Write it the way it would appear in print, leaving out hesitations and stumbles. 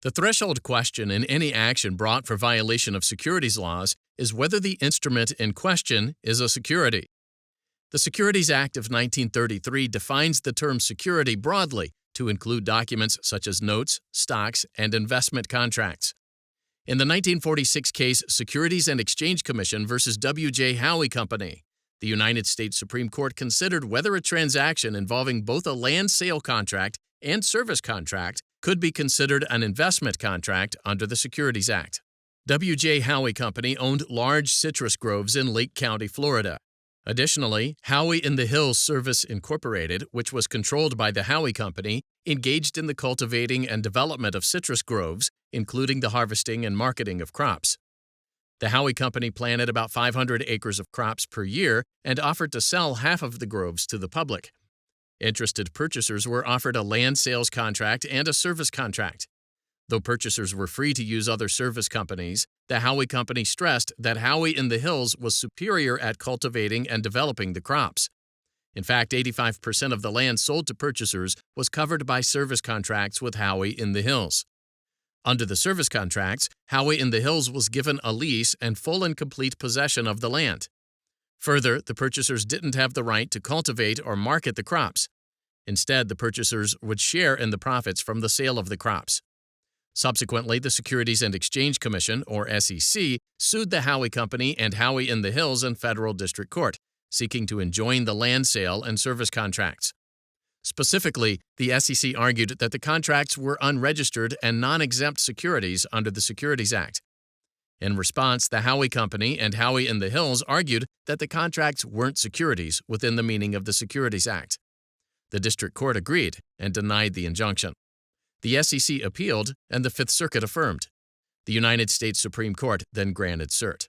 The threshold question in any action brought for violation of securities laws is whether the instrument in question is a security. The Securities Act of 1933 defines the term security broadly to include documents such as notes, stocks, and investment contracts. In the 1946 case Securities and Exchange Commission versus W.J. Howey Company, the United States Supreme Court considered whether a transaction involving both a land sale contract and service contract could be considered an investment contract under the Securities Act. W.J. Howey Company owned large citrus groves in Lake County, Florida. Additionally, Howey-in-the-Hills Service, Incorporated, which was controlled by the Howey Company, engaged in the cultivating and development of citrus groves, including the harvesting and marketing of crops. The Howey Company planted about 500 acres of crops per year and offered to sell half of the groves to the public. Interested purchasers were offered a land sales contract and a service contract. Though purchasers were free to use other service companies, the Howey Company stressed that Howey-in-the-Hills was superior at cultivating and developing the crops. In fact, 85% of the land sold to purchasers was covered by service contracts with Howey-in-the-Hills. Under the service contracts, Howey-in-the-Hills was given a lease and full and complete possession of the land. Further, the purchasers didn't have the right to cultivate or market the crops. Instead, the purchasers would share in the profits from the sale of the crops. Subsequently, the Securities and Exchange Commission, or SEC, sued the Howey Company and Howey-in-the-Hills in federal district court, seeking to enjoin the land sale and service contracts. Specifically, the SEC argued that the contracts were unregistered and non-exempt securities under the Securities Act. In response, the Howey Company and Howey-in-the-Hills argued that the contracts weren't securities within the meaning of the Securities Act. The district court agreed and denied the injunction. The SEC appealed, and the Fifth Circuit affirmed. The United States Supreme Court then granted cert.